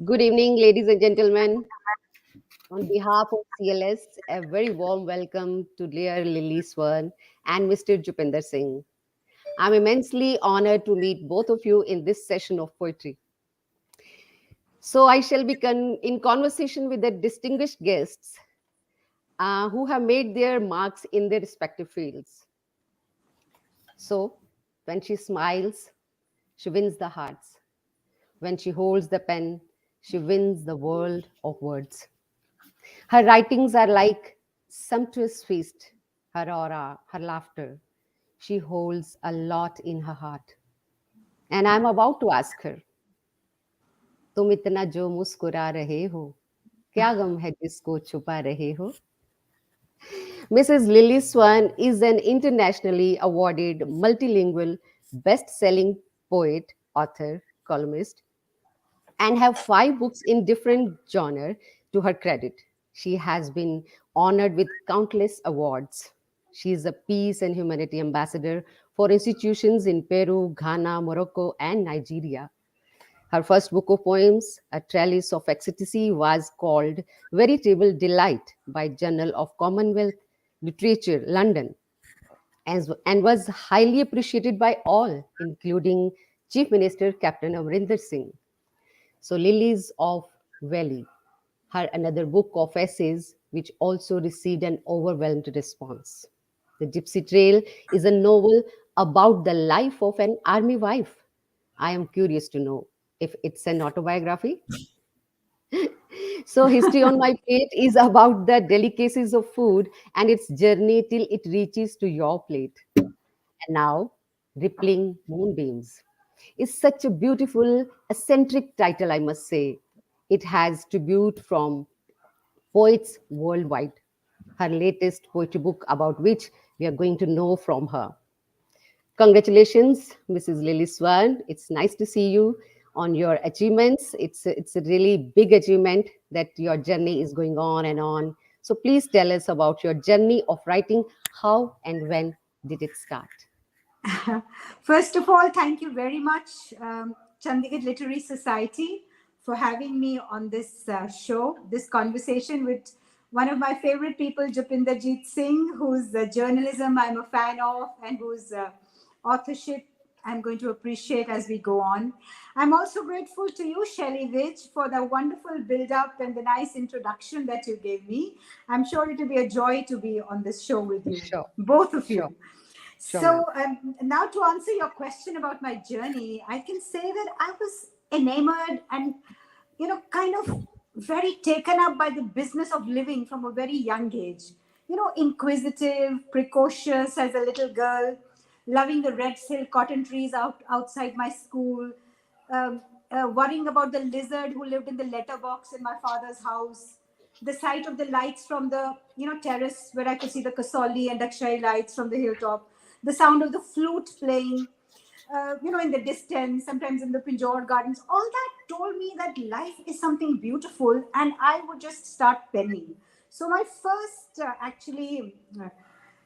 Good evening, ladies and gentlemen. On behalf of CLS, a very warm welcome to dear Lily Swarn and Mr. Jupinder Singh. I'm immensely honored to meet both of you in this session of poetry. So I shall be in conversation with the distinguished guests who have made their marks in their respective fields. So when she smiles, she wins the hearts. When she holds the pen, she wins the world of words. Her writings are like sumptuous feast, her aura, her laughter. She holds a lot in her heart. And I'm about to ask her, तुम इतना जो मुस्कुरा रहे हो, क्या गम है जिसको छुपा रहे हो? Mrs. Lily Swarn is an internationally awarded multilingual best-selling poet, author, columnist, and have 5 books in different genre to her credit. She has been honored with countless awards. She is a peace and humanity ambassador for institutions in Peru, Ghana, Morocco, and Nigeria. Her first book of poems, A Trellis of Ecstasy, was called Veritable Delight by Journal of Commonwealth Literature, London, and was highly appreciated by all, including Chief Minister Captain Amrinder Singh. So, Lilies of Valley, her another book of essays, which also received an overwhelmed response. The Gypsy Trail is a novel about the life of an army wife. I am curious to know if it's an autobiography. So, History on My Plate is about the delicacies of food and its journey till it reaches to your plate. And now, Rippling Moonbeams is such a beautiful, eccentric title, I must say. It has tribute from poets worldwide. Her latest poetry book, about which we are going to know from her. Congratulations, Mrs. Lily Swarn. It's nice to see you on your achievements. It's a really big achievement that your journey is going on and on. So please tell us about your journey of writing. How and when did it start? First of all, thank you very much, Chandigarh Literary Society, for having me on this show, this conversation with one of my favorite people, Jupinderjit Singh, whose journalism I'm a fan of and whose authorship I'm going to appreciate as we go on. I'm also grateful to you, Shally Vij, for the wonderful build-up and the nice introduction that you gave me. I'm sure it will be a joy to be on this show with you, Sure, both of sure, you. sure, ma'am. So now to answer your question about my journey, I can say that I was enamored and, kind of very taken up by the business of living from a very young age. Inquisitive, precocious as a little girl, loving the red silk cotton trees outside my school, worrying about the lizard who lived in the letterbox in my father's house, the sight of the lights from the terrace where I could see the Kasoli and Dakshai lights from the hilltop, the sound of the flute playing, in the distance, sometimes in the Pinjore gardens. All that told me that life is something beautiful, and I would just start penning. So my first,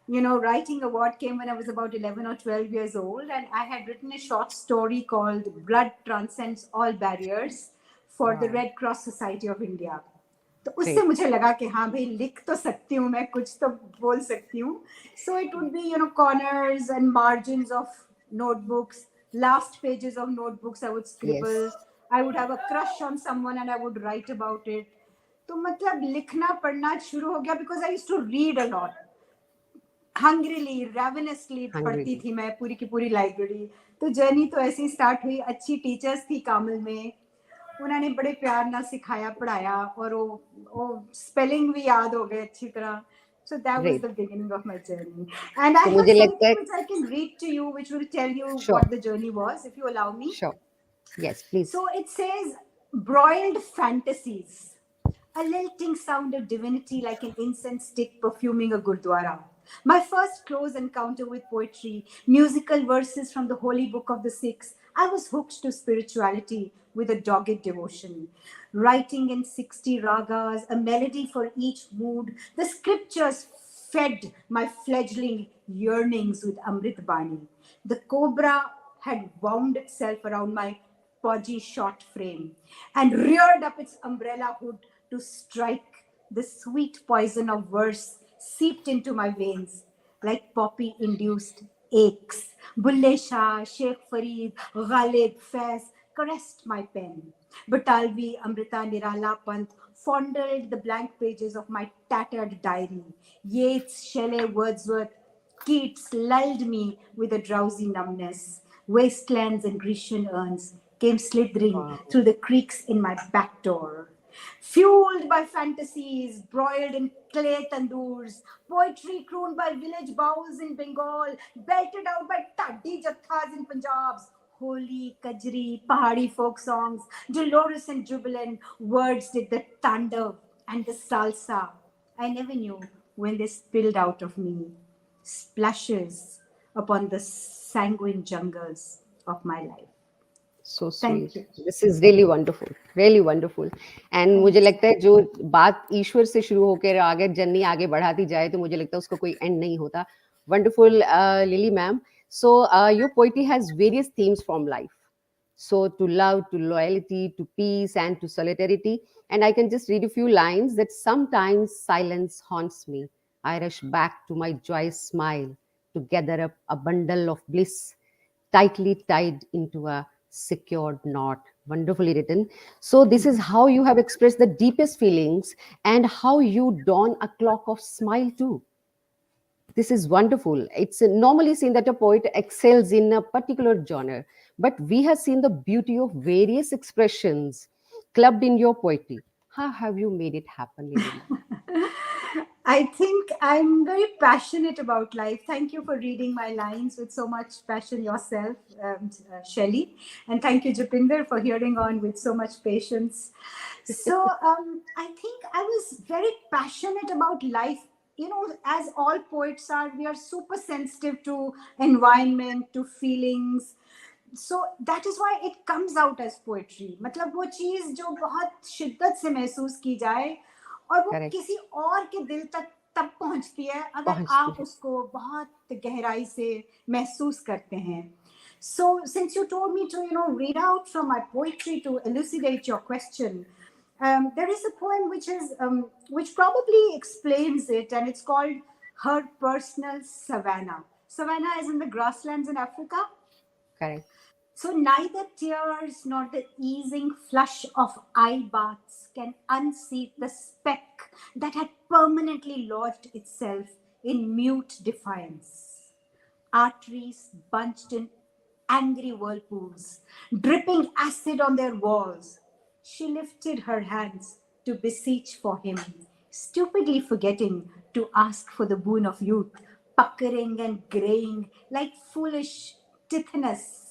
writing award came when I was about 11 or 12 years old, and I had written a short story called Blood Transcends All Barriers for the Wow, Red Cross Society of India. तो उससे great, मुझे लगा कि हाँ भाई लिख तो सकती हूँ मैं कुछ तो बोल सकती हूँ so it would be corners and margins of notebooks, last pages of notebooks I would yes. scribble. I would have a crush on someone and I would write about it. तो मतलब लिखना पढ़ना शुरू हो गया because I used to read a lot. हंग्रीली रेवेनसली पढ़ती Hungry. थी मैं पूरी की पूरी लाइब्रेरी. तो जर्नी तो ऐसे ही स्टार्ट हुई. अच्छी टीचर्स थी कामिल में, उन्होंने बड़े प्यार ना सिखाया पढ़ाया और वो स्पेलिंग भी याद हो गए अच्छी तरह. So that was Great. the beginning of my journey. And I तो have मुझे लगता something है which I can read to you, which will tell you sure, what the journey was, if you allow me. sure. Yes, please. So it says, broiled fantasies, a lilting sound of divinity like an incense stick perfuming a gurdwara. My first close encounter with poetry, musical verses from the holy book of the Sikhs, I was hooked to spirituality with a dogged devotion. Writing in 60 ragas, a melody for each mood, the scriptures fed my fledgling yearnings with Amrit Bani. The cobra had wound itself around my podgy short frame and reared up its umbrella hood to strike. The sweet poison of verse seeped into my veins like poppy induced aches. Bulle Shah, Sheikh Farid, Ghalib, Faiz caressed my pen. Batalvi, Amrita Nirala Pant fondled the blank pages of my tattered diary. Yeats, Shelley, Wordsworth, Keats lulled me with a drowsy numbness. Wastelands and Grecian urns came slithering Wow. through the creaks in my back door. Fueled by fantasies, broiled in clay tandoors, poetry crooned by village bowls in Bengal, belted out by taddi jathas in Punjabs, holy, kajri, pahari folk songs, dolorous and jubilant, words did the tander and the salsa. I never knew when they spilled out of me, splashes upon the sanguine jungles of my life. So Thank sweet. you. This is really wonderful, really wonderful. And मुझे Thanks. लगता है जो बात ईश्वर से शुरू होकर आगे journey आगे बढ़ाती जाए तो मुझे लगता है उसका कोई एंड नहीं होता. Wonderful, lily ma'am. So your poetry has various themes from life. So to love, to loyalty, to peace, and to solidarity. And I can just read a few lines that sometimes silence haunts me. I rush back to my joyous smile to gather up a bundle of bliss tightly tied into a secured knot. Wonderfully written. So, this is how you have expressed the deepest feelings and how you don a clock of smile too. This is wonderful. It's normally seen that a poet excels in a particular genre, but we have seen the beauty of various expressions clubbed in your poetry. How have you made it happen, Lily ma'am? I think I'm very passionate about life. Thank you for reading my lines with so much passion yourself, Shelley. And thank you, Jupinder, for hearing on with so much patience. So I think I was very passionate about life. You know, as all poets are, we are super sensitive to environment, to feelings. So that is why it comes out as poetry. मतलब वो चीज जो बहुत शिद्दत से महसूस की जाए और वो Correct. किसी और के दिल तक तब पहुंचती है अगर Pahunchti आप hai. उसको बहुत गहराई से महसूस करते हैं. So since you told me to read out from my poetry to elucidate your question, there is a poem which probably explains it, and it's called Her Personal Savannah. Savannah is in the grasslands in Africa. Correct. So neither tears nor the easing flush of eye baths can unseat the speck that had permanently lodged itself in mute defiance. Arteries bunched in angry whirlpools, dripping acid on their walls. She lifted her hands to beseech for him, stupidly forgetting to ask for the boon of youth, puckering and graying like foolish Tithonus.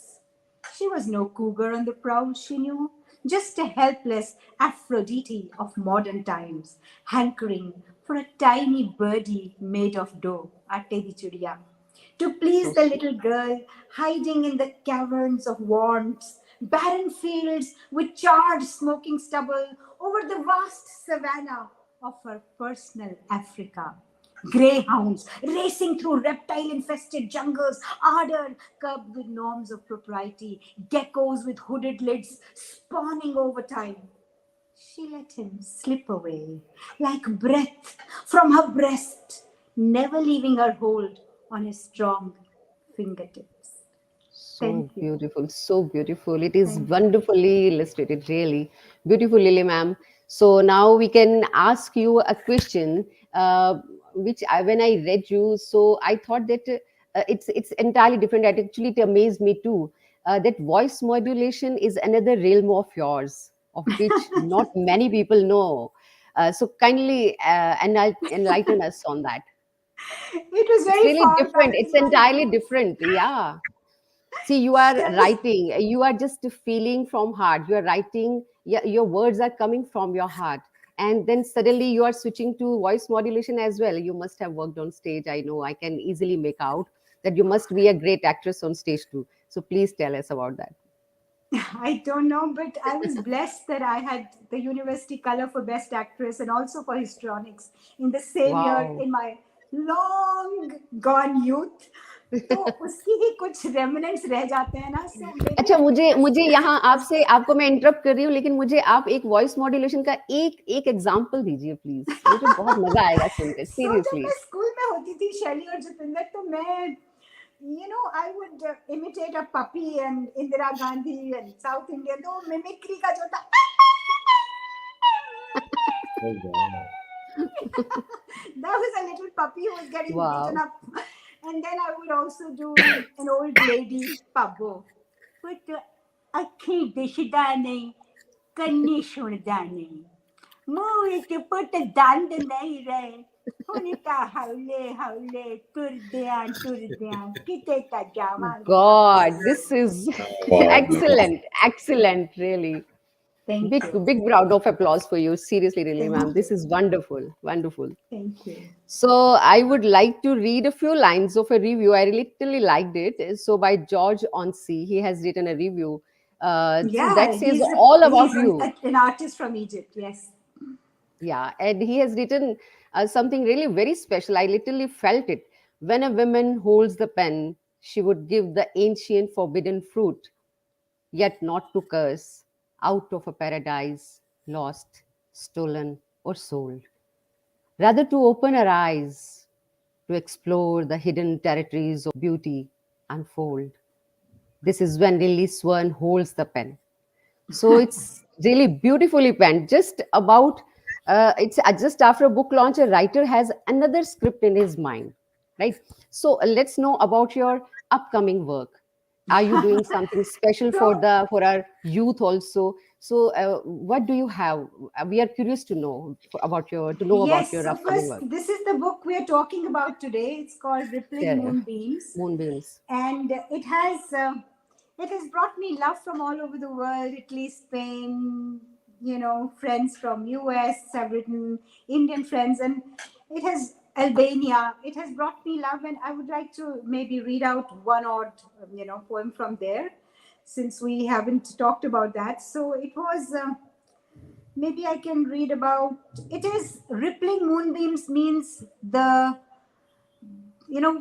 She was no cougar on the prowl, she knew, just a helpless Aphrodite of modern times, hankering for a tiny birdie made of dough, atte di chudiya, to please So the sweet. little girl hiding in the caverns of wants, barren fields with charred smoking stubble over the vast savannah of her personal Africa. Greyhounds racing through reptile infested jungles, ardor curbed with norms of propriety, geckos with hooded lids spawning over time. She let him slip away like breath from her breast, never leaving her hold on his strong fingertips. So Thank you. beautiful, so beautiful. It is Thank you. wonderfully illustrated, really. Beautiful, Lily ma'am. So now we can ask you a question, which when I read you, so I thought that it's entirely different. That actually it amazed me too. That voice modulation is another realm of yours, of which not many people know. So kindly enlighten us on that. It was It's very really far different. back It's in my entirely youth. different. Yeah. See, you are Shelley, writing, you are just feeling from heart. You are writing, yeah, your words are coming from your heart. And then suddenly you are switching to voice modulation as well. You must have worked on stage. I know, I can easily make out that you must be a great actress on stage too. So please tell us about that. I don't know, but I was blessed that I had the University Color for Best Actress and also for Histrionics in the same year Wow. in my long gone youth. तो उसकी ही कुछ remnants रह जाते हैं ना, सो may be अच्छा, I can मुझे मुझे यहाँ जस्ट आपसे आपको मैं इंटरप्ट कर रही हूँ, लेकिन मुझे आप एक वॉइस मॉड्यूलेशन का एक एक एग्जांपल दीजिए प्लीज, मुझे बहुत मजा आएगा सुनकर सो जब सीरियसली। मैं स्कूल में होती थी शैली और जुपिंदर, तो मैं I would imitate a puppy and Indira Gandhi and south Indian, तो मिमिक्री का जो था Oh wow. that was a little puppy who was getting beaten वाह। up. And then I would also do an old lady pabbo. But ਅੱਖੀਂ ਦਿਖਦਾ ਨਹੀਂ, ਕੰਨੀ ਸੁਣਦਾ ਨਹੀਂ, ਮੂੰਹ ਵਿੱਚ ਪੁੱਟ ਦੰਦ ਨਹੀਂ ਰਹੇ, ਹੁਣ ਤਾਂ ਹੌਲੇ ਹੌਲੇ ਤੁਰਦਿਆਂ ਕਿਤੇ ਤਾਂ ਜਾਵਾਂਗੇ God, ਅਸੀਂ। this is Wow, this is excellent, excellent, really. Thank Big, you. big round of applause for you. Seriously, really, Thank ma'am. you. This is wonderful, wonderful. Thank you. So I would like to read a few lines of a review. I literally liked it. So by George Onsi, he has written a review. So that Yeah, says all about he's you. an artist from Egypt. Yes. Yeah, and he has written something really very special. I literally felt it. When a woman holds the pen, she would give the ancient forbidden fruit, yet not to curse, out of a paradise lost, stolen, or sold. Rather to open her eyes, to explore the hidden territories of beauty unfold. This is when Lily Swarn holds the pen. So it's really beautifully penned. Just about it's just after a book launch, a writer has another script in his mind, right? So let's know about your upcoming work. Are you doing something special for So the for our youth also? So what do you have? We are curious to know about yes, your so upcoming first, work. this is the book we are talking about today. It's called Rippling Yeah, Moonbeams, moonbeams. and it has brought me love from all over the world: Italy, Spain. Friends from US have written, Indian friends, and it has Albania. It has brought me love, and I would like to maybe read out one odd poem from there, since we haven't talked about that. So it was. Maybe I can read about it. Is rippling moonbeams means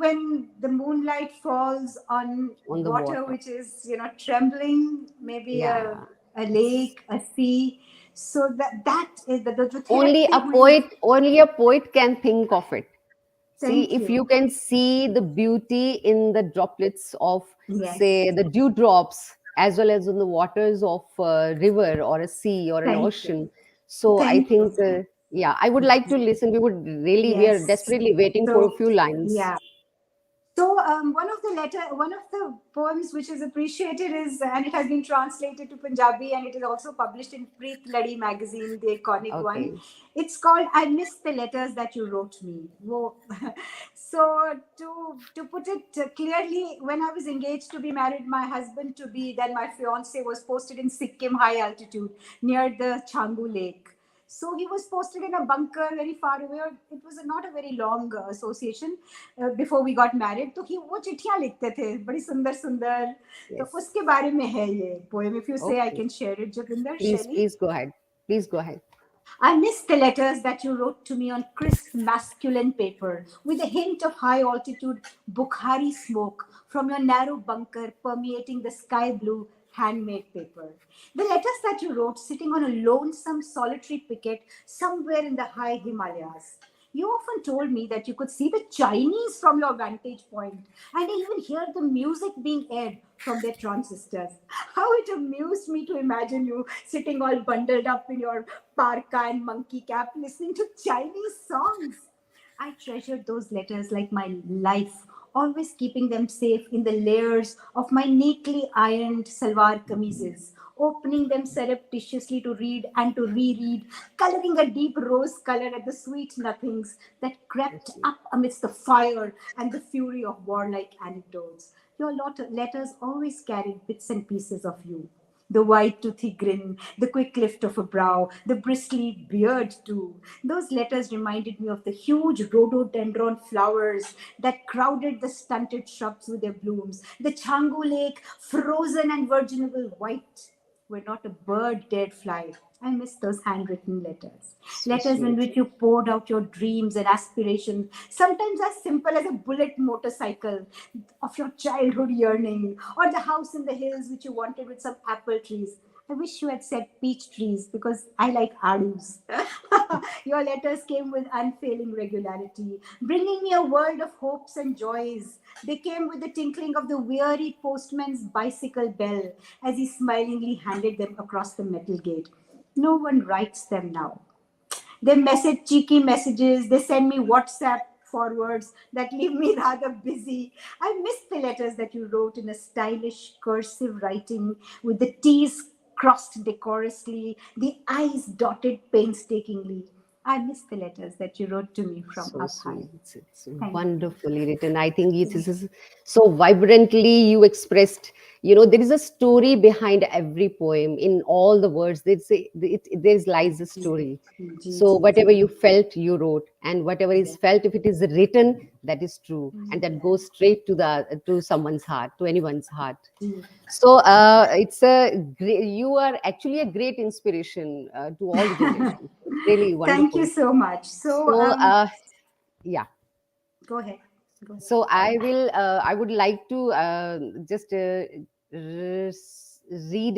when the moonlight falls on On the water water. which is trembling, maybe Yeah. a lake, a sea. So that is the Only a theoretic meaning. poet can think of it. See, Thank if you. you can see the beauty in the droplets of, say, Yes. the dewdrops, as well as in the waters of a river or a sea or an Thank you. ocean. So I Thank you. think, yeah, I would like to listen. We are Yes. desperately waiting for a So few lines. yeah. So one of the poems which is appreciated is, and it has been translated to Punjabi, and it is also published in Preet Ladi magazine, the iconic one. Okay. It's called "I Miss the Letters That You Wrote Me." So to put it clearly, when I was engaged to be married, my husband to be, then my fiance, was posted in Sikkim high altitude near the Changu Lake. So he was posted in a bunker very far away. It was not a very long association before we got married. तो वो चिट्ठियां लिखते थे बड़ी सुंदर सुंदर. तो Yes. उसके बारे में है ये poem. If you say, I Okay. can share it, Joginder, Please, Shelley. please go ahead. Please go ahead. I miss the letters that you wrote to me on crisp masculine paper, with a hint of high altitude Bukhari smoke from your narrow bunker permeating the sky blue handmade paper. The letters that you wrote sitting on a lonesome solitary picket somewhere in the high Himalayas. You often told me that you could see the Chinese from your vantage point and even hear the music being aired from their transistors. How it amused me to imagine you sitting all bundled up in your parka and monkey cap listening to Chinese songs. I treasured those letters like my life, always keeping them safe in the layers of my neatly ironed salwar kameezes, opening them surreptitiously to read and to reread, coloring a deep rose color at the sweet nothings that crept Yes. up amidst the fire and the fury of warlike anecdotes. Your letters always carried bits and pieces of you. The white toothy grin, the quick lift of a brow, the bristly beard too. Those letters reminded me of the huge rhododendron flowers that crowded the stunted shrubs with their blooms, the Changu lake, frozen and virginable white, were not a bird dared fly. I miss those handwritten letters. So Letters in sweet. which you poured out your dreams and aspirations, sometimes as simple as a bullet motorcycle of your childhood yearning, or the house in the hills which you wanted with some apple trees. I wish you had said peach trees because I like adus. Your letters came with unfailing regularity, bringing me a world of hopes and joys. They came with the tinkling of the weary postman's bicycle bell as he smilingly handed them across the metal gate. No one writes them now. They message cheeky messages. They send me WhatsApp forwards that leave me rather busy. I miss the letters that you wrote in a stylish cursive writing with the T's crossed decorously, the I's dotted painstakingly. I miss the letters that you wrote to me from So up high. sweet. It's Thank you. wonderfully written. I think it is so vibrantly you expressed. There is a story behind every poem. In all the words, there lies a story. Ji So ji ji whatever you felt, you wrote, and whatever is yes felt, if it is written, that is true, and that yes goes straight to someone's heart, to anyone's heart. Ji. So it's a great, you are actually a great inspiration to all the generations. It's really Thank you wonderful. so much. So So yeah, go ahead. Go ahead. so I would like to just read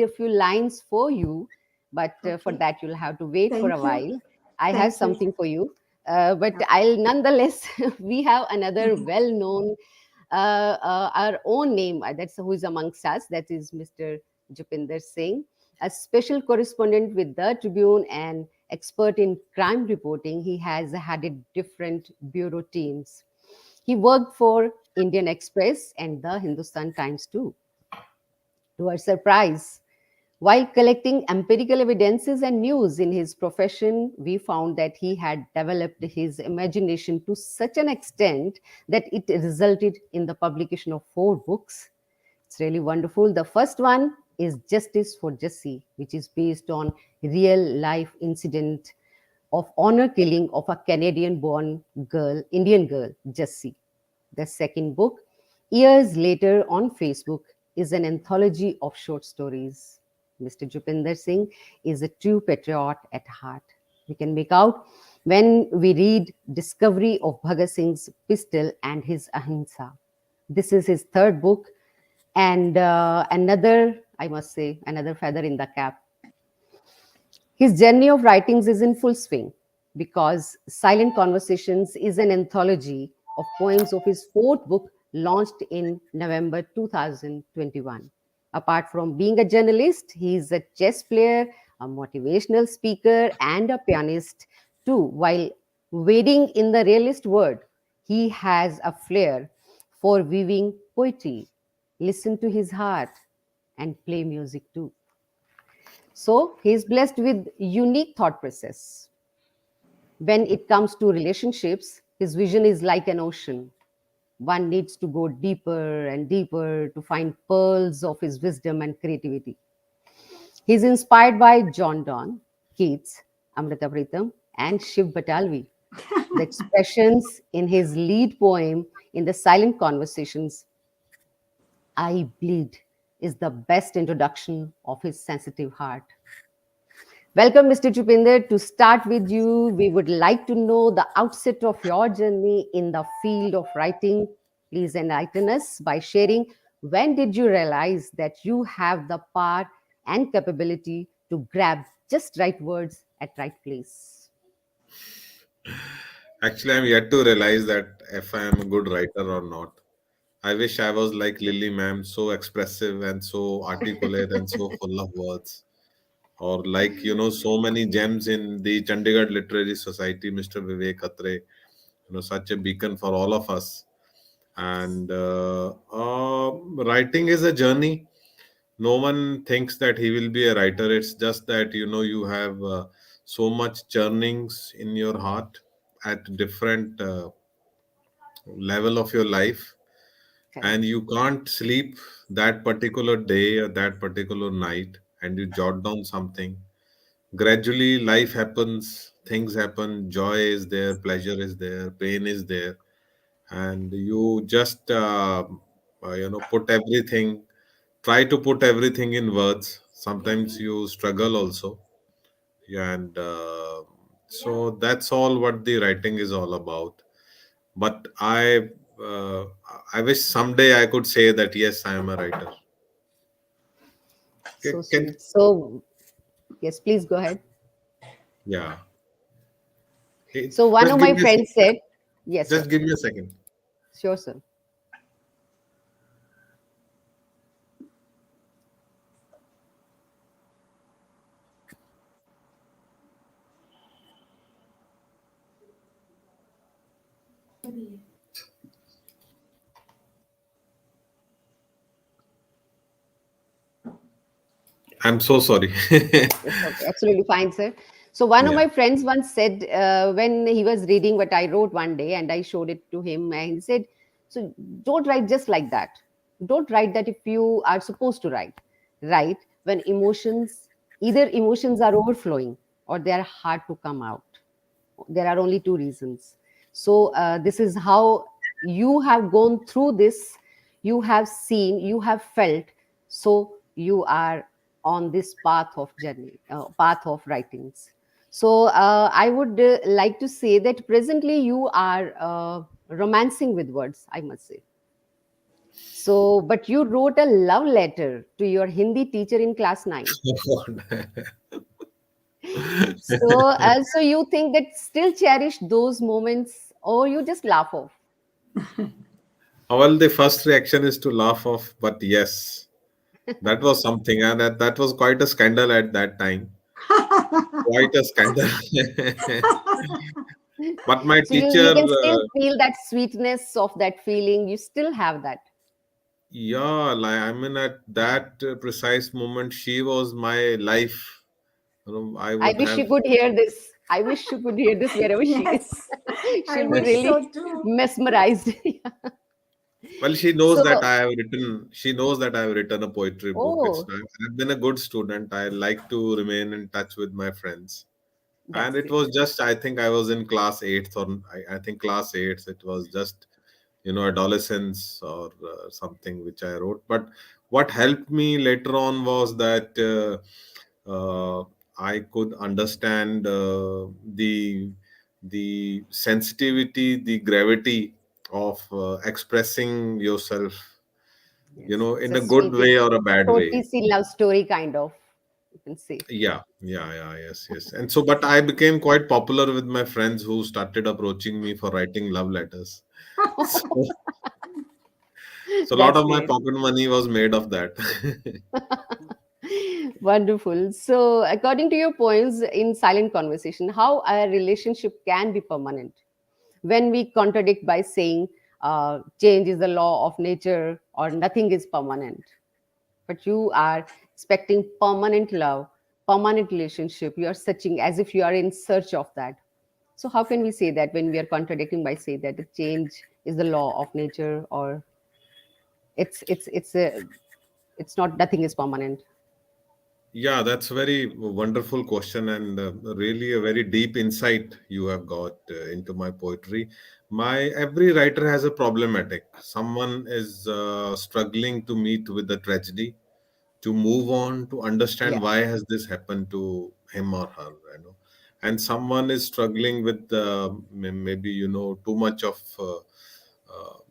a few lines for you, but for Okay. that you'll have to wait for a Thank you. while. I have Thank you. something for you, but Okay. I'll nonetheless. We have another well-known, our own name, that's who is amongst us, that is Mr. Jupinder Singh, a special correspondent with the Tribune and expert in crime reporting. He has headed different bureau teams. He worked for Indian Express and the Hindustan Times too. To our surprise, while collecting empirical evidences and news in his profession, we found that he had developed his imagination to such an extent that it resulted in the publication of 4 books. It's really wonderful. The first one is Justice for Jesse, which is based on real life incident of honor killing of a Canadian born girl, Indian girl, Jessie. The second book, years later on Facebook, is an anthology of short stories. Mr. Jupinder Singh is a true patriot at heart. We can make out when we read Discovery of Bhagat Singh's pistol and his ahimsa. This is his third book, and another, I must say, another feather in the cap. His journey of writings is in full swing because Silent Conversations is an anthology of poems of his fourth book launched in November 2021. Apart from being a journalist, he is a chess player, a motivational speaker, and a pianist too. While wading in the realist world, he has a flair for weaving poetry, listen to his heart, and play music too. So he is blessed with unique thought process. When it comes to relationships, his vision is like an ocean. One needs to go deeper and deeper to find pearls of his wisdom and creativity. He is inspired by John Donne, Keats, Amrita Pritam, and Shiv Batalvi. The expressions in his lead poem in the Silent Conversations, I Bleed, is the best introduction of his sensitive heart. Welcome, Mr. Chupinder. To start with you, we would like to know the outset of your journey in the field of writing. Please enlighten us by sharing when did you realize that you have the power and capability to grab just right words at right place? Actually, I'm yet to realize that if I am a good writer or not. I wish I was like Lily ma'am, so expressive and so articulate and so full of words. Or like, so many gems in the Chandigarh Literary Society, Mr. Vivek Atre, such a beacon for all of us. And writing is a journey. No one thinks that he will be a writer. It's just that, you have so much churnings in your heart at different level of your life, and Correct. you can't sleep that particular day or that particular night, and you jot down something. Gradually life happens, things happen, joy is there, pleasure is there, pain is there, and you just put everything, try to put everything in words. sometimes you struggle also. Yeah, and so that's all what the writing is all about. But uh, I wish someday I could say that yes, I am a writer. So Can sweet. So, yes, please go ahead. yeah. So, one Just of give my me a friends second. said, yes, sir. Just give me a second. Sure, sir. I'm so sorry. It's okay, absolutely fine, sir. So one of Yeah. my friends once said, when he was reading what I wrote one day, and I showed it to him, and he said, "So don't write just like that. Don't write that if you are supposed to write. Write when either emotions are overflowing or they are hard to come out. There are only two reasons. So this is how you have gone through this, you have seen, you have felt, so you are on this path of journey, path of writings. So I would like to say that presently you are romancing with words, I must say. So but you wrote a love letter to your Hindi teacher in class 9. So so you think that still cherish those moments, or you just laugh off? Well, the first reaction is to laugh off, but yes, that was something, and that was quite a scandal at that time. Quite a scandal. But my So you teacher, can still feel that sweetness of that feeling. You still have that. yeah, like I mean, at that precise moment, she was my life. I I would wish have. you could hear this. I wish you could hear this wherever she Yes, is. I She'll be wish really so too. mesmerized. Well, she knows So, that I have written. She knows that I have written a poetry book. oh, I've been a good student. I like to remain in touch with my friends. And that's it great. was just, I think I was in class eighth, or I think class eighth. It was just, adolescence or something which I wrote. But what helped me later on was that I could understand the sensitivity, the gravity of expressing yourself, Yes, it's in a a good sweet. It's way or a bad a way. TC love story kind of, you can say. Yeah, yeah, yeah, yes, yes. And so, but I became quite popular with my friends who started approaching me for writing love letters. So, so a lot That's of my great. pocket money was made of that. Wonderful. So, according to your points in silent conversation, how a relationship can be permanent when we contradict by saying change is the law of nature or nothing is permanent. But you are expecting permanent love, permanent relationship. You are searching as if you are in search of that. So, how can we say that when we are contradicting by say that the change is the law of nature, or it's not, nothing is permanent? Yeah, that's a very wonderful question, and really a very deep insight you have got into my poetry. My every writer has a problematic. Someone is struggling to meet with the tragedy, to move on, to understand Yeah. why has this happened to him or her, and someone is struggling with maybe too much of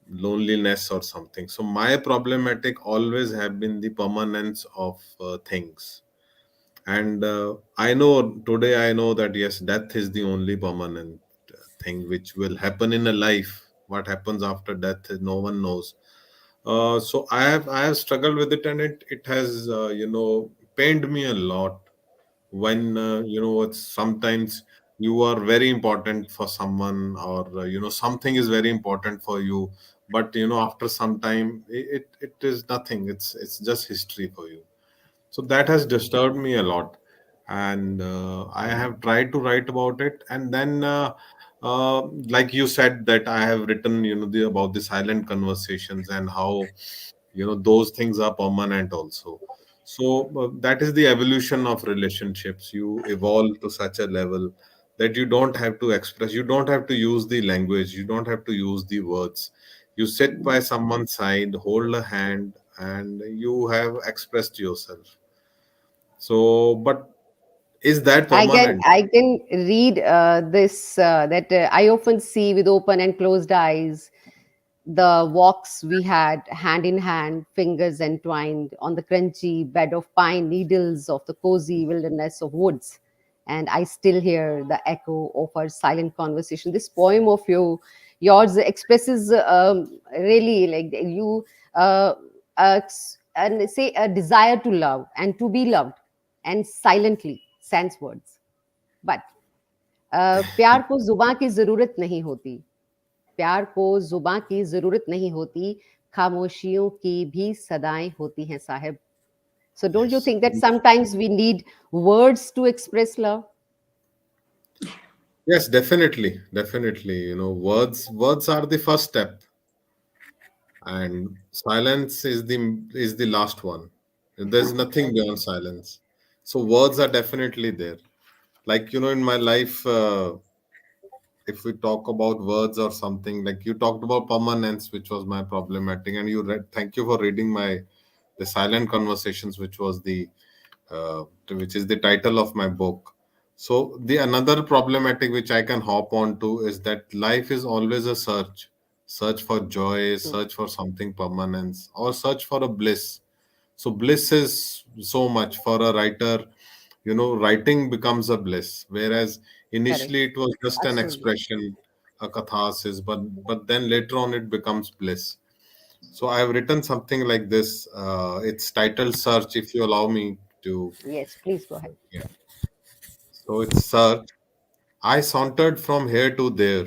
loneliness or something. So my problematic always have been the permanence of things. And I know that yes, death is the only permanent thing which will happen in a life. What happens after death, no one knows. So I have struggled with it, and it has pained me a lot when it's sometimes you are very important for someone, or something is very important for you, but after some time it is nothing. It's just history for you. So that has disturbed me a lot, and I have tried to write about it. And then like you said, that I have written about the silent conversations, and how those things are permanent also. So that is the evolution of relationships. You evolve to such a level that you don't have to express, you don't have to use the language, you don't have to use the words. You sit by someone's side, hold a hand, and you have expressed yourself. So, but is that I can permanent? I can read this that I often see with open and closed eyes the walks we had hand in hand, fingers entwined on the crunchy bed of pine needles of the cozy wilderness of woods. And I still hear the echo of our silent conversation. This poem of yours expresses really like you and say a desire to love and to be loved and silently sense words. But प्यार को जुबां की जरूरत नहीं होती प्यार को जुबां की जरूरत नहीं होती खामोशियों की भी सदाएं होती हैं Sahib so don't you Yes. think that sometimes we need words to express love Yes, definitely. Definitely. Words are the first step, and silence is the last one. There's nothing beyond silence. So words are definitely there. Like, in my life, if we talk about words or something, like you talked about permanence, which was my problematic, and you read, thank you for reading my the silent conversations, which is the title of my book. So the another problematic which I can hop on to is that life is always a search for joy, true search for something permanence, or search for a bliss. So bliss is so much for a writer. Writing becomes a bliss, whereas correct initially it was just an absolutely expression, a catharsis, but then later on it becomes bliss. So I have written something like this. It's titled Search, if you allow me to. yes please go ahead Yeah. So it's Search. I sauntered from here to there.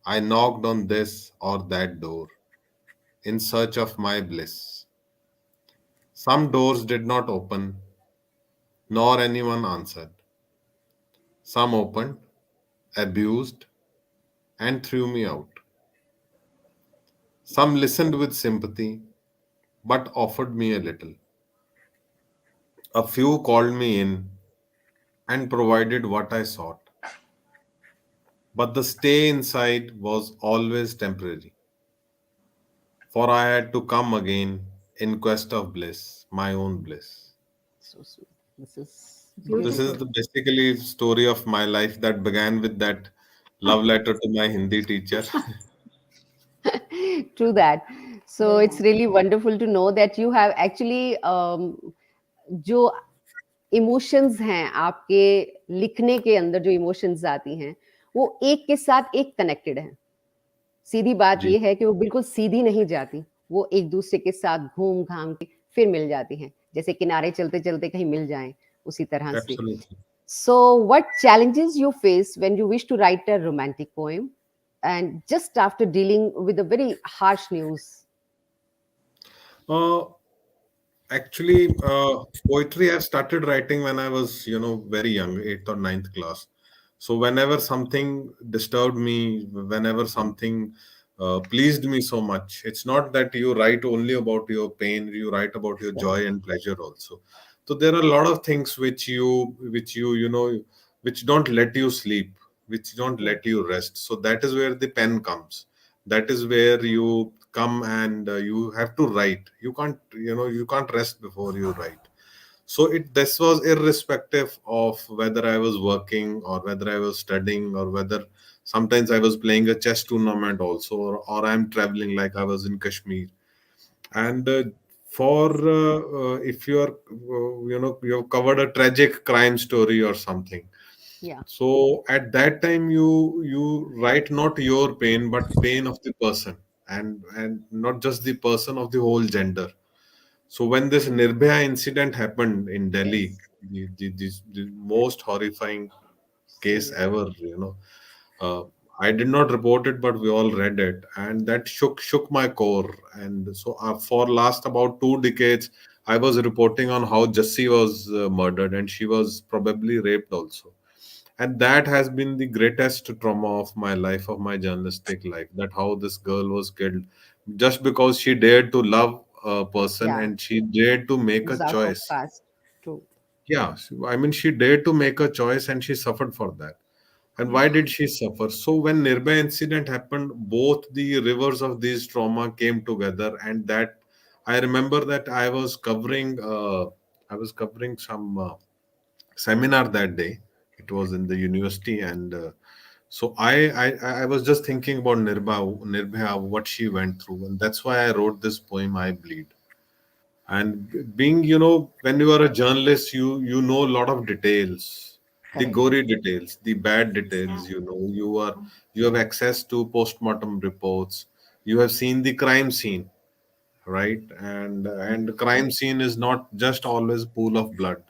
I knocked on this or that door in search of my bliss. Some doors did not open, nor anyone answered. Some opened, abused, and threw me out. Some listened with sympathy, but offered me a little. A few called me in and provided what I sought. But the stay inside was always temporary, for I had to come again in quest of bliss, my own bliss. so sweet this is So this is beautiful Beautiful. the basically story of my life that began with that love letter to my Hindi teacher. true that so Very it's nice. really wonderful to know that you have actually जो emotions हैं आपके लिखने के अंदर जो emotions आती हैं वो एक के साथ एक कनेक्टेड हैं सीधी बात जी, ये है कि वो बिल्कुल सीधी नहीं जाती वो एक दूसरे के साथ घूम घाम के फिर मिल जाती हैं जैसे किनारे चलते चलते कहीं मिल जाएं उसी तरह से absolutely. So what challenges you face when you wish to write a romantic poem and just after dealing with a very harsh news Uh, Actually, poetry I started writing when I was, very young, eighth or ninth class. So whenever something disturbed me, whenever something pleased me so much, it's not that you write only about your pain, you write about your joy and pleasure also. So there are a lot of things which don't let you sleep, which don't let you rest. So that is where the pen comes. That is where you come and you have to write. You can't rest before you write. So it this was irrespective of whether I was working or whether I was studying or whether sometimes I was playing a chess tournament also, or I'm traveling like I was in Kashmir. And for if you are you've covered a tragic crime story or something, या so at that time you write not your pain but pain of the person, and not just the person, of the whole gender. So when this Nirbhaya incident happened in Delhi, yes the most horrifying case seriously ever, uh, I did not report it, but we all read it, and that shook my core. And so for last about 2 decades, I was reporting on how Jassi was murdered, and she was probably raped also. And that has been the greatest trauma of my life, of my journalistic life, that how this girl was killed just because she dared to love a person या and she dared to make a who's out of choice. caste true Yeah, I mean, she dared to make a choice and she suffered for that. And why did she suffer? So when Nirbhaya incident happened, both the rivers of these trauma came together, and that I remember that I was covering I was covering some seminar that day. It was in the university, and so I was just thinking about Nirbhaya, what she went through, and that's why I wrote this poem, I Bleed. And being, when you are a journalist, you know a lot of details, the Correct. gory details, the bad details. You have access to postmortem reports. You have seen the crime scene, right? And crime scene is not just always pool of blood.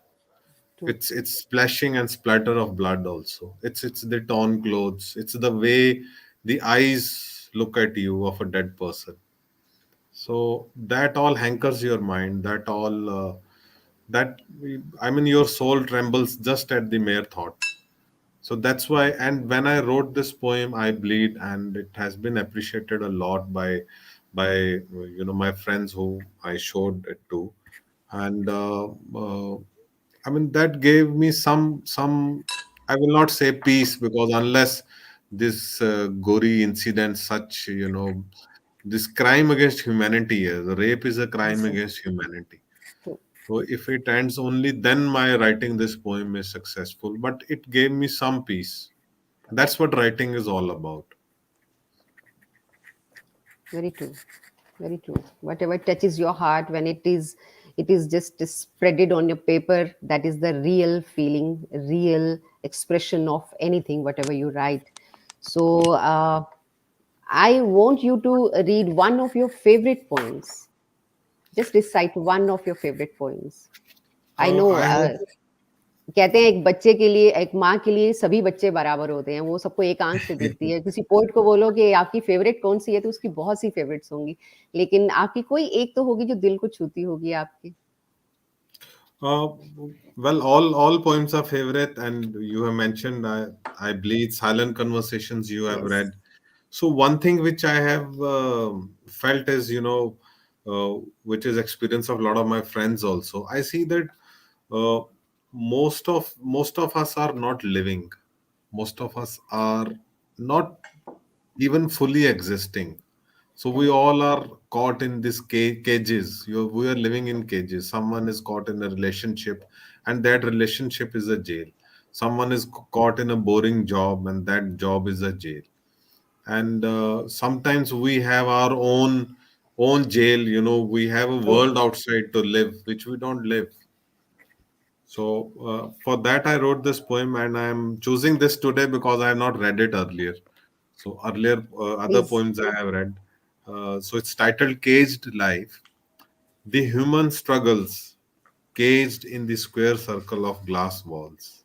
True. It's splashing and splatter of blood also. It's the torn clothes. It's the way the eyes look at you of a dead person. So that all hankers your mind. That I mean, your soul trembles just at the mere thought. So that's why. And when I wrote this poem, I Bleed, and it has been appreciated a lot by my friends who I showed it to, and I mean, that gave me some. I will not say peace, because unless this gory incident, such, this crime against humanity is, rape is a crime Yes. against humanity. True. So if it ends only then, my writing this poem is successful. But it gave me some peace. That's what writing is all about. Very true. Very true. Whatever touches your heart, when it is just spreaded on your paper, that is the real feeling, real expression of anything, whatever you write. So I want you to read one of your favorite poems. Just recite one of your favorite poems. I know, I hope. कहते हैं एक बच्चे के लिए, एक माँ के लिए सभी बच्चे बराबर होते हैं, वो सबको एक आँख से देखती है। किसी पोएट को बोलो कि आपकी फेवरेट कौन-सी है, तो उसकी बहुत सी फेवरेट्स होंगी, लेकिन आपकी कोई एक तो होगी जो दिल को छूती होगी आपके। Uh, well, all poems are favorite, and you have mentioned I Bleed, Silent Conversations you have yes, read. So one thing which I have felt is, which is experience of a lot of my friends also. I see that uh, most of us are not living. Most of us are not even fully existing. So we correct, all are caught in these cages. We are living in cages. Someone is caught in a relationship, and that relationship is a jail. Someone is caught in a boring job, and that job is a jail. And sometimes we have our own jail. We have a true, world outside to live, which we don't live. So for that, I wrote this poem, and I am choosing this today because I have not read it earlier. So earlier, other please. poems I have read. So it's titled "Caged Life." The human struggles caged in the square circle of glass walls.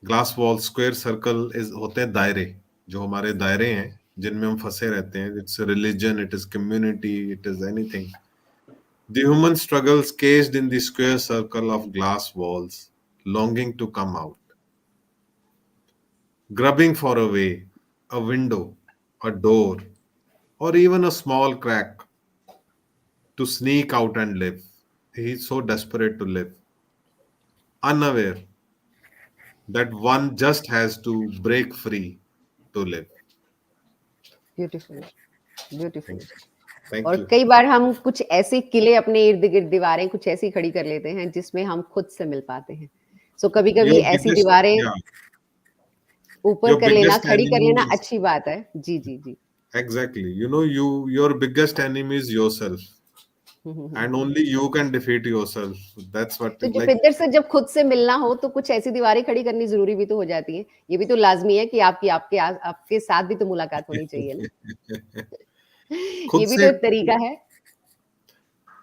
Glass wall, square circle is होते हैं दायरे, जो हमारे दायरे हैं जिनमें हम फंसे रहते हैं. It's religion, it is community, it is anything. The human struggles caged in the square circle of glass walls, longing to come out, grubbing for a way, a window, a door, or even a small crack to sneak out and live. He's so desperate to live, unaware that one just has to break free to live. Beautiful, beautiful. Thank you. Thank और you. कई बार हम कुछ ऐसे किले अपने इर्द-गिर्द, दीवारें कुछ ऐसी खड़ी कर लेते हैं जिसमें हम खुद से मिल पाते हैं। सो कभी-कभी Your ऐसी biggest, दीवारें yeah, ऊपर your कर लेना, biggest खड़ी कर enemy लेना is अच्छी बात है। जी, जी, जी। exactly. Your biggest enemy is yourself, hmm, hmm, hmm, and hmm. only you can defeat yourself. That's what तो like. जुपिंदर से जब खुद से मिलना हो तो कुछ ऐसी दीवारें खड़ी करनी ज़रूरी भी तो हो जाती हैं। ये भी तो लाज़मी है कि आपकी आपके आपके साथ भी तो मुलाकात होनी चाहिए ना। खुद ये भी तो से एक तरीका है।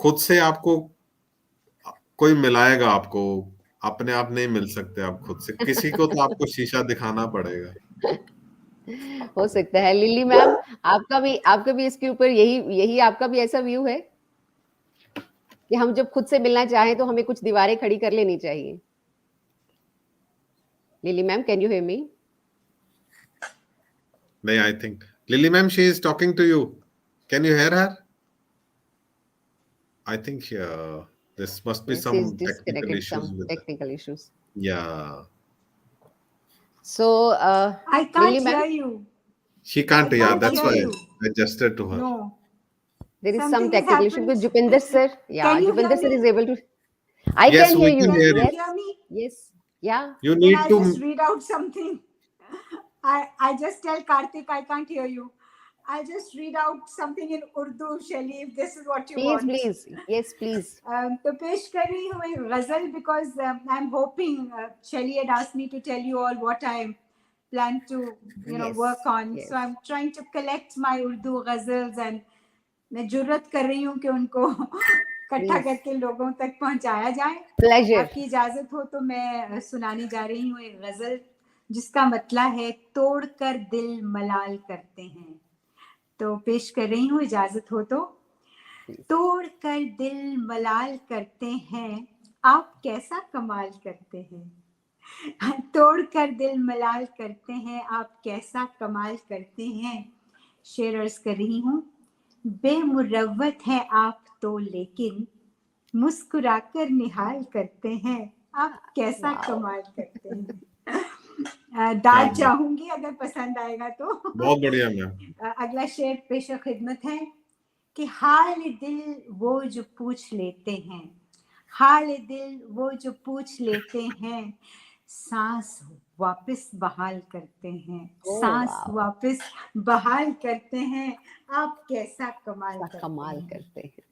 खुद से आपको कोई मिलाएगा आपको. अपने आप नहीं मिल सकते आप खुद से. किसी को तो आपको शीशा दिखाना पड़ेगा. हो सकता है। लिली मैम, आपका भी इसके ऊपर यही यही आपका भी ऐसा व्यू है कि हम जब खुद से मिलना चाहें तो हमें कुछ दीवारें खड़ी कर लेनी चाहिए? Lily ma'am, can you hear me? नहीं, I think Lily ma'am, she is talking to you. Can you hear her? I think this must be Yes, she's some technical disconnected, issues some with her. technical issues. Yeah. So, I Lily can't ma'am, hear you. She I can't, yeah, can't come that's hear why again. you. I gestured to her. No, There is some something has technical issue happened. because Jupinder sir, yeah, Can you hear Jupinder sir me? is able to. I Yes, can hear we you. can Can hear you you. Yes, hear me? yes, yeah. You Then need I'll just to. read out something. I just tell Karthik I can't hear you. I'll just read out something in Urdu, Shally, if this is what you Please, want. please. Yes, please. तो पेश कर रही हूँ एक गजल because I'm hoping Shally had asked me to tell you all what I plan to Yes, work on. yes. So I'm trying to collect my Urdu ghazals and मैं जुर्रत कर रही हूँ कि उनको इकट्ठा Please. करके लोगों तक पहुंचाया जाए. Pleasure. आपकी इजाजत हो तो मैं सुनाने जा रही हूँ एक गजल जिसका मतलब है तोड़ कर दिल मलाल करते हैं. तो पेश कर रही हूँ इजाजत हो तो. Please. तोड़ कर दिल मलाल करते हैं आप कैसा कमाल करते हैं. तोड़ कर दिल मलाल करते हैं आप कैसा कमाल करते हैं. शेर अर्ज कर रही हूँ. बेमुरव्वत है आप तो लेकिन मुस्कुराकर निहाल करते हैं आप कैसा Wow. कमाल करते हैं. क्या दाद बात. चाहूंगी अगर पसंद आएगा तो. बहुत बढ़िया मैम. अगला शेर पेश खिदमत है कि हाल दिल वो जो पूछ लेते हैं. हाल दिल वो जो पूछ लेते हैं सांस वापस बहाल करते हैं. Oh, सांस wow. वापस बहाल करते हैं आप कैसा कमाल ऐसा करते कमाल हैं. करते हैं.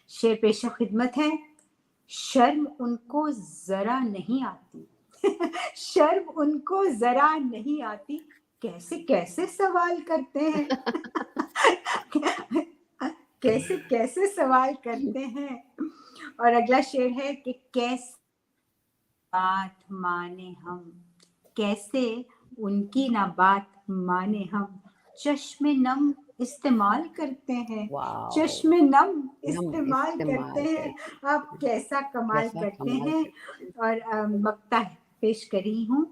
शेर पेश खिदमत है. शर्म उनको जरा नहीं आती. शर्म उनको जरा नहीं आती कैसे कैसे सवाल करते हैं. कैसे कैसे सवाल करते हैं. और अगला शेर है कि कैसे बात माने हम. कैसे उनकी ना बात माने हम. चश्मे नम इस्तेमाल करते हैं. Wow. चश्मे नम नम इस्तेमाल इस्तेमाल करते हैं करते आप कैसा कमाल कैसा करते कमाल हैं. करते हैं. और मक्ता पेश करी हूँ.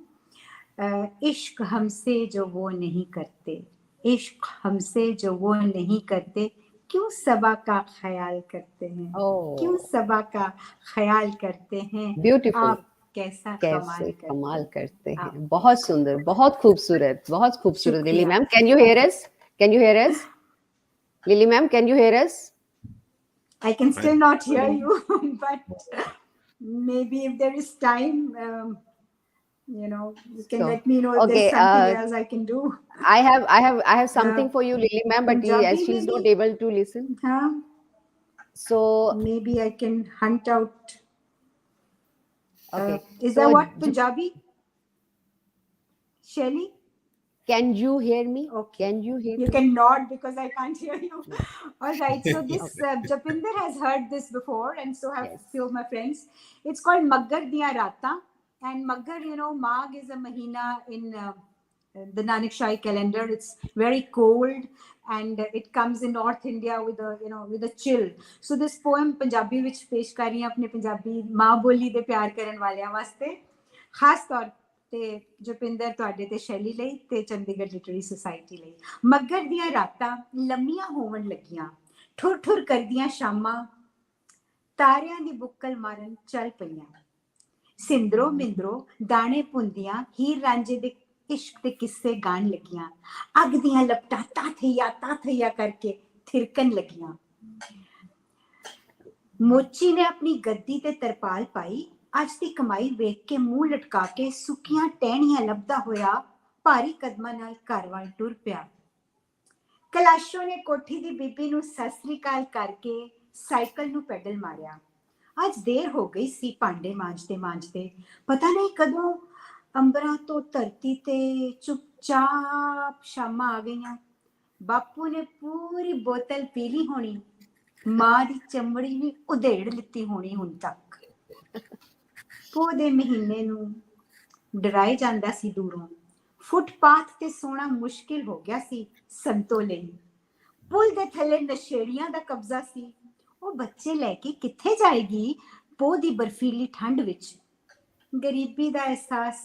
इश्क हमसे जो वो नहीं करते. इश्क हमसे जो वो नहीं करते क्यों सबा का ख्याल करते हैं. क्यों Oh, सबा का ख्याल करते हैं beautiful. आप कैसा कमाल कैसे करते कमाल हैं. करते आप हैं. बहुत सुंदर, बहुत खूबसूरत, बहुत खूबसूरत. लिली शुक्रिया. Ma'am, can you hear us? Can you hear us? Lily ma'am, can you hear us? I can still not hear Lily? you, but maybe if there is time, you can So, let me know if there's okay. something else I can do. I have something for you, Lily ma'am, but Punjabi as she's maybe, not able to listen, huh? so Maybe I can hunt out. okay. Is So, that what Punjabi? Shally? can you hear me? Okay. Can you hear You me? can nod because I can't hear you. All right. So this Okay. Japinder has heard this before, and so have Yes. few of my friends. It's called Maggar Diya Rata, and Maggar, Magh is a mahina in the Nanak Shahi calendar. It's very cold, and it comes in North India with a chill. So this poem Punjabi ਵਿੱਚ ਪੇਸ਼ ਕਰ ਰਹੀ ਹਾਂ ਆਪਣੇ ਪੰਜਾਬੀ ਮਾਂ ਬੋਲੀ ਦੇ ਪਿਆਰ ਕਰਨ ਵਾਲਿਆਂ ਵਾਸਤੇ, ਖਾਸ ਤੌਰ ਤੇ ਜੁਪਿੰਦਰ ਤੁਹਾਡੇ ਤੇ ਸ਼ੈਲੀ ਲਈ ਤੇ ਚੰਡੀਗੜ੍ਹ ਲਿਟਰੇਰੀ ਸੁਸਾਇਟੀ ਲਈ. ਮੱਘਰ ਦੀਆਂ ਰਾਤਾਂ ਲੰਮੀਆਂ ਹੋਵਣ ਲੱਗੀਆਂ ਠੁਰ ਠੁਰ ਕਰਦੀਆਂ ਸ਼ਾਮਾਂ ਤਾਰਿਆਂ ਦੀ ਬੁੱਕਲ ਮਾਰਨ ਚੱਲ ਪਈਆਂ. ਸਿੰਦਰੋ ਮਿੰਦਰੋ ਦਾਣੇ ਪੁੰਦੀਆਂ ਹੀਰ ਰਾਂਝੇ ਦੇ ਇਸ਼ਕ ਦੇ ਕਿੱਸੇ ਗਾਣ ਲੱਗੀਆਂ. ਅੱਗ ਦੀਆਂ ਲਪਟਾਂ ਤਾਥਈਆ ਕਰਕੇ ਥਿਰਕਣ ਲੱਗੀਆਂ. ਮੋਚੀ ਨੇ ਆਪਣੀ ਗੱਦੀ ਤੇ ਤਰਪਾਲ ਪਾਈ. ਅੱਜ ਦੀ ਕਮਾਈ ਵੇਖ ਕੇ ਮੂੰਹ ਲਟਕਾ ਕੇ ਸੁੱਕੀਆਂ ਟਹਿਣੀਆਂ ਲੱਭਦਾ ਹੋਇਆ ਭਾਰੀ ਕਦਮਾਂ ਨਾਲ ਘਰ ਵੱਲ ਟੁਰ ਪਿਆ. ਕਲਾਸ਼ੋ ਨੇ ਕੋਠੀ ਦੀ ਬੀਬੀ ਨੂੰ ਸਤਿ ਸ੍ਰੀ ਅਕਾਲ ਕਰਕੇ ਸਾਈਕਲ ਨੂੰ ਪੈਡਲ ਮਾਰਿਆ. ਅੱਜ ਦੇਰ ਹੋ ਗਈ ਸੀ ਭਾਂਡੇ ਮਾਂਜਦੇ ਪਤਾ ਨਹੀਂ ਕਦੋਂ ਅੰਬਰਾਂ ਤੋਂ ਧਰਤੀ ਤੇ ਚੁੱਪਚਾਪ ਸ਼ਾਮਾਂ ਆ ਗਈਆਂ. ਬਾਪੂ ਨੇ ਪੂਰੀ ਬੋਤਲ ਪੀ ਲਈ ਹੋਣੀ. ਮਾਂ ਦੀ ਚਮੜੀ ਨੇ ਉਧੇੜ ਲਿੱਤੀ ਹੋਣੀ ਹੁਣ ਤੱਕ. ਪੋਹ ਦੇ ਮਹੀਨੇ ਨੂੰ ਡਰਾਈ ਜਾਂਦਾ ਸੀ ਦੂਰੋਂ. ਫੁੱਟਪਾਥ ਤੇ ਸੋਣਾ ਮੁਸ਼ਕਿਲ ਹੋ ਗਿਆ ਸੀ ਸੰਤੋ ਲਈ. ਪੁਲ ਦੇ ਥੱਲੇ ਨਸ਼ੇੜੀਆਂ ਦਾ ਕਬਜ਼ਾ ਸੀ. ਉਹ ਬੱਚੇ ਲੈ ਕੇ ਕਿੱਥੇ ਜਾਏਗੀ ਪੋਹ ਦੀ ਬਰਫੀਲੀ ਠੰਡ ਵਿੱਚ. ਗਰੀਬੀ ਦਾ ਅਹਿਸਾਸ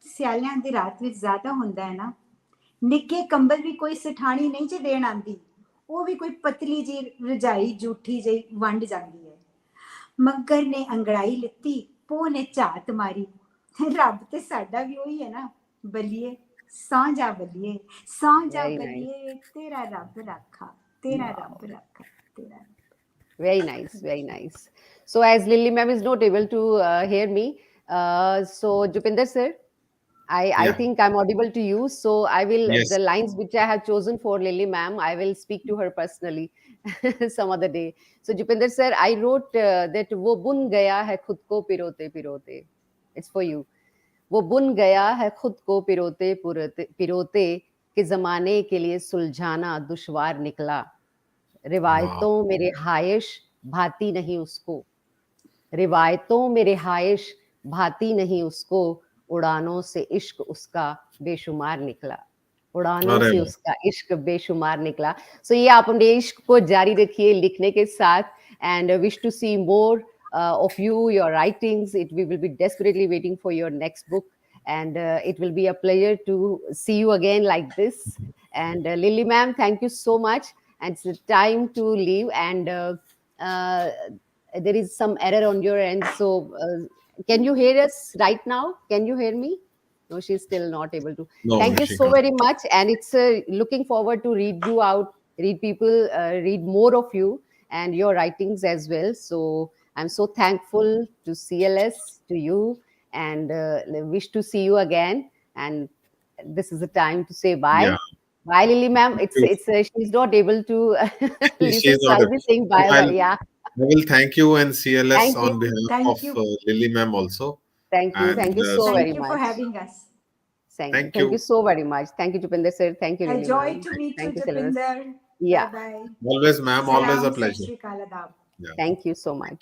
ਸਿਆਲਿਆਂ ਦੀ ਰਾਤ ਵਿੱਚ ਜ਼ਿਆਦਾ ਹੁੰਦਾ ਹੈ ਨਾ. ਨਿੱਘੇ ਕੰਬਲ ਵੀ ਕੋਈ ਸਿਠਾਣੀ ਨਹੀਂ ਜੇ ਦੇਣ ਆਂਦੀ. ਉਹ ਵੀ ਕੋਈ ਪਤਲੀ ਜੀ ਰਜਾਈ ਜੂਠੀ ਜਿਹੀ ਵੰਡ ਜਾਂਦੀ ਹੈ. ਮੱਘਰ ਨੇ ਅੰਗੜਾਈ ਲਿੱਤੀ. ਪੋਹ ਨੇ ਝਾਤ ਮਾਰੀ. ਰੱਬ ਤੇ ਸਾਡਾ ਵੀ ਉਹੀ ਹੈ ਨਾ. ਬੱਲੀਏ ਸੌਂ ਜਾ ਬੱਲੀਏ ਸੌਂ ਜਾ Very nice. ਬੱਲੀਏ ਤੇਰਾ ਰੱਬ ਰਾਖਾ ਤੇਰਾ Wow. ਰੱਬ ਰਾਖਾ ਤੇਰਾ. Very nice, very nice. So, as Lily ma'am is not able to hear me, so Jupinder sir, I Yeah. think I'm audible to you. So I will, the Yes. lines which I have chosen for Lily ma'am, I will speak to her personally some other day. So Jupinder sir, I wrote that वो बुन गया है खुद को पिरोते पिरोते. It's for you. वो बुन गया है खुद को पिरोते पिरोते पिरोते कि जमाने के लिए सुलझाना दुश्वार निकला. Wow. रिवायतों में रिहाइश भाती नहीं उसको. रिवायतों में रिहाइश भाती नहीं उसको. उड़ानों से इश्क उसका बेशुमार निकला. उड़ानों अरे से वाह! उसका इश्क बेशुमार निकला. सो ये आप अपने इश्क को जारी रखिए लिखने के साथ. And wish to see more of you, your writings. We will be desperately waiting for your next book, and it will be a pleasure to see you again like this. And Lily ma'am, thank you so much. And it's time to leave. And uh, there is some error on your end. So, can you hear us right now? Can you hear me? No, she's still not able to. No, Thank no, you she so can't. very much. And it's looking forward to read you out, read people, read more of you and your writings as well. So, I'm so thankful to CLS, to you, and wish to see you again. And this is the time to say Yeah. bye. Bye, Lily ma'am. Thank you. She's not able to She's listen, so not I'll be able. saying So bye bye. Yeah. I will thank you and CLS Thank you. on behalf of Thank you. Lily ma'am also. Thank you. And Thank you so so very Thank you for much. having us. thank Thank you you. so very much. Thank you, Jupinder sir. Thank you, A Lily joy ma'am. to meet you, Thank you, Syllabus. Japinder. Bye Yeah. bye. Always, ma'am, always a Salam, Sat pleasure. Shri Akal, Adab. Yeah. Thank you so much.